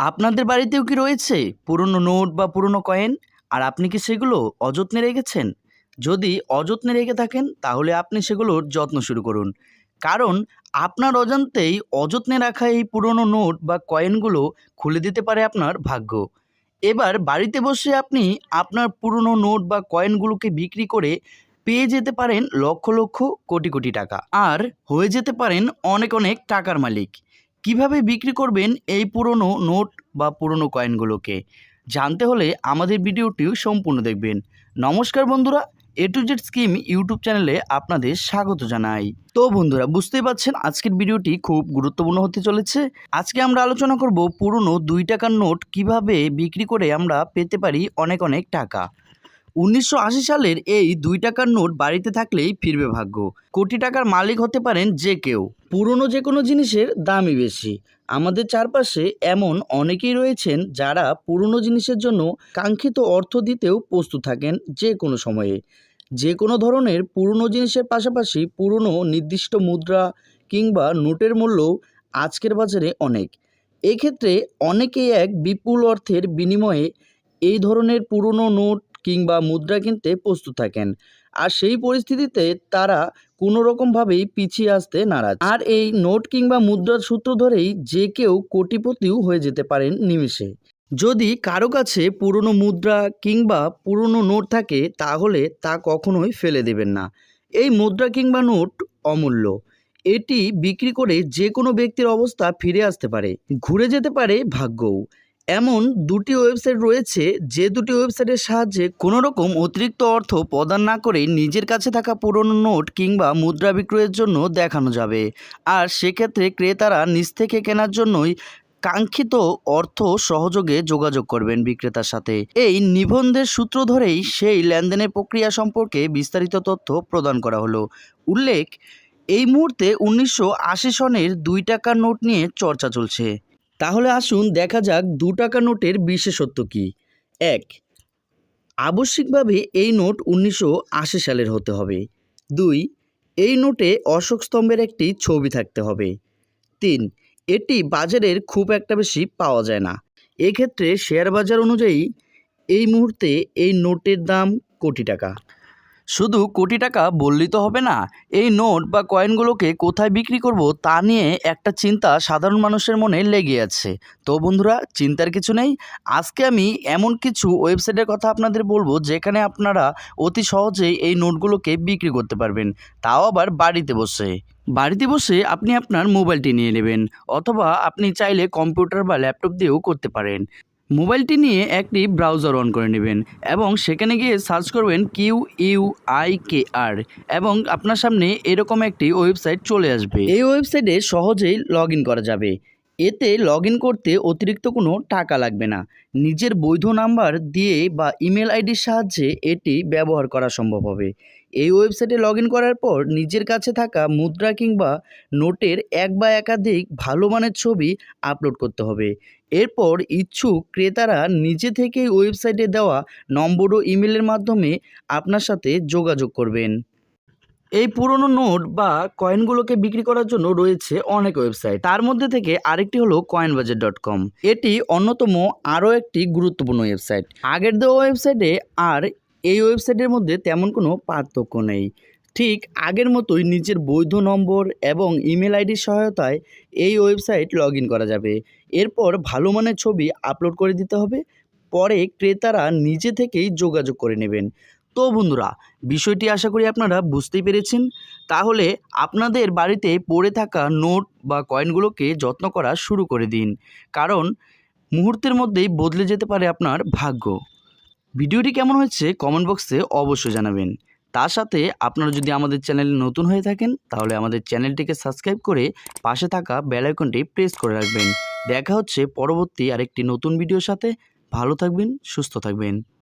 আপনাদের বাড়িতেও কি রয়েছে পুরনো নোট বা পুরনো কয়েন? আর আপনি কি সেগুলো অযত্নে রেখেছেন? যদি অযত্নে রেখে থাকেন তাহলে আপনি সেগুলোর যত্ন শুরু করুন। কারণ আপনার অজান্তেই অযত্নে রাখা এই পুরনো নোট বা কয়েনগুলো খুলে দিতে পারে আপনার ভাগ্য। এবার বাড়িতে বসে আপনি আপনার পুরনো নোট বা কয়েনগুলোকে বিক্রি করে পেয়ে যেতে পারেন লক্ষ লক্ষ কোটি কোটি টাকা। আর হয়ে যেতে পারেন অনেক অনেক টাকার মালিক। কিভাবে বিক্রি করবেন এই পুরনো নোট বা পুরনো কয়েনগুলোকে জানতে হলে আমাদের ভিডিওটিও সম্পূর্ণ দেখবেন। নমস্কার বন্ধুরা, এ টু জেড স্কিম ইউটিউব চ্যানেলে আপনাদের স্বাগত জানাই। তো বন্ধুরা, বুঝতেই পারছেন আজকের ভিডিওটি খুব গুরুত্বপূর্ণ হতে চলেছে। আজকে আমরা আলোচনা করব পুরনো 2 টাকার নোট কিভাবে বিক্রি করে আমরা পেতে পারি অনেক অনেক টাকা। 1980 সালের এই 2 টাকার নোট বাড়িতে থাকলেই ফিরবে ভাগ্য। কোটি টাকার মালিক হতে পারেন যে কেউ। পুরনো যে কোনো জিনিসের দামই বেশি। আমাদের চারপাশে এমন অনেকেই রয়েছেন যারা পুরনো জিনিসের জন্য কাঙ্ক্ষিত অর্থ দিতেও প্রস্তুত থাকেন যে কোনো সময়ে। যে কোনো ধরনের পুরনো জিনিসের পাশাপাশি পুরনো নির্দিষ্ট মুদ্রা কিংবা নোটের মূল্যও আজকের বাজারে অনেক। এক্ষেত্রে অনেকেই এক বিপুল অর্থের বিনিময়ে এই ধরনের পুরনো নোট কিংবা মুদ্রা কিনতে প্রস্তুত থাকেন। আর সেই পরিস্থিতিতে তারা কোনো রকমভাবেই পিছিয়ে আসতে নারাজ। আর এই নোট কিংবা মুদ্রার সূত্র ধরেই যে কেউ কোটিপতিও হয়ে যেতে পারেন নিমেষে। যদি কারো কাছে পুরনো মুদ্রা কিংবা পুরনো নোট থাকে তাহলে তা কখনোই ফেলে দেবেন না। এই মুদ্রা কিংবা নোট অমূল্য। এটি বিক্রি করে যে কোনো ব্যক্তির অবস্থা ফিরে আসতে পারে, ঘুরে যেতে পারে ভাগ্যও। এমন দুটি ওয়েবসাইট রয়েছে যে দুটি ওয়েবসাইটের সাহায্যে কোনো রকম অতিরিক্ত অর্থ প্রদান না করে নিজের কাছে থাকা পুরনো নোট কিংবা মুদ্রা বিক্রয়ের জন্য দেখানো যাবে। আর সেক্ষেত্রে ক্রেতারা নিজ থেকে কেনার জন্যই কাঙ্ক্ষিত অর্থ সহযোগে যোগাযোগ করবেন বিক্রেতার সাথে। এই নিবন্ধের সূত্র ধরেই সেই লেনদেনের প্রক্রিয়া সম্পর্কে বিস্তারিত তথ্য প্রদান করা হলো। উল্লেখ, এই মুহূর্তে 1980 সনের 2 টাকার নোট নিয়ে চর্চা চলছে। তাহলে আসুন দেখা যাক 2 টাকা নোটের বিশেষত্ব কী। 1. আবশ্যিকভাবে এই নোট 1980 সালের হতে হবে। 2. এই নোটে অশোক স্তম্ভের একটি ছবি থাকতে হবে। 3. এটি বাজারের খুব একটা বেশি পাওয়া যায় না। এক্ষেত্রে শেয়ার বাজার অনুযায়ী এই মুহূর্তে এই নোটের দাম কোটি টাকা। শুধু কোটি টাকা বললেই তো হবে না, এই নোট বা কয়েনগুলোকে কোথায় বিক্রি করব তা নিয়ে একটা চিন্তা সাধারণ মানুষের মনে লেগে আছে। তো বন্ধুরা, চিন্তার কিছু নেই। আজকে আমি এমন কিছু ওয়েবসাইটের কথা আপনাদের বলবো যেখানে আপনারা অতি সহজেই এই নোটগুলোকে বিক্রি করতে পারবেন, তাও আবার বাড়িতে বসে। বাড়িতে বসে আপনি আপনার মোবাইলটি নিয়ে নেবেন, অথবা আপনি চাইলে কম্পিউটার বা ল্যাপটপ দিয়েও করতে পারেন। মোবাইলটি নিয়ে একটি ব্রাউজার অন করে নেবেন এবং সেখানে গিয়ে সার্চ করবেন QUIKR এবং আপনার সামনে এরকম একটি ওয়েবসাইট চলে আসবে। এই ওয়েবসাইটে সহজেই লগ ইন করা যাবে। এতে লগ ইন করতে অতিরিক্ত কোনো টাকা লাগবে না। নিজের বৈধ নাম্বার দিয়ে বা ইমেল আইডির সাহায্যে এটি ব্যবহার করা সম্ভব হবে। এই ওয়েবসাইটে লগ ইন করার পর নিজের কাছে থাকা মুদ্রা কিংবা নোটের এক বা একাধিক ভালো মানের ছবি আপলোড করতে হবে। এরপর ইচ্ছুক ক্রেতারা নিজে থেকেই ওয়েবসাইটে দেওয়া নম্বর ও ইমেলের মাধ্যমে আপনার সাথে যোগাযোগ করবেন। এই পুরনো নোট বা কয়েনগুলোকে বিক্রি করার জন্য রয়েছে অনেক ওয়েবসাইট। তার মধ্যে থেকে আরেকটি হলো coinbazar.com। এটি অন্যতম আরও একটি গুরুত্বপূর্ণ ওয়েবসাইট। আগের দেওয়া ওয়েবসাইটে আর এই ওয়েবসাইটের মধ্যে তেমন কোনো পার্থক্য নেই। ঠিক আগের মতোই নিজের বৈধ নম্বর এবং ইমেল আইডির সহায়তায় এই ওয়েবসাইট লগ ইন করা যাবে। এরপর ভালো মানের ছবি আপলোড করে দিতে হবে। পরে ক্রেতারা নিজে থেকেই যোগাযোগ করে নেবেন। তো বন্ধুরা, বিষয়টি আশা করি আপনারা বুঝতেই পেরেছেন। তাহলে আপনাদের বাড়িতে পড়ে থাকা নোট বা কয়েনগুলোকে যত্ন করা শুরু করে দিন, কারণ মুহূর্তের মধ্যেই বদলে যেতে পারে আপনার ভাগ্য। ভিডিওটি কেমন হয়েছে কমেন্ট বক্সে অবশ্যই জানাবেন। তার সাথে আপনারা যদি আমাদের চ্যানেলে নতুন হয়ে থাকেন তাহলে আমাদের চ্যানেলটিকে সাবস্ক্রাইব করে পাশে থাকা বেল আইকনটি প্রেস করে রাখবেন। দেখা হচ্ছে পরবর্তী আরেকটি নতুন ভিডিওর সাথে। ভালো থাকবেন, সুস্থ থাকবেন।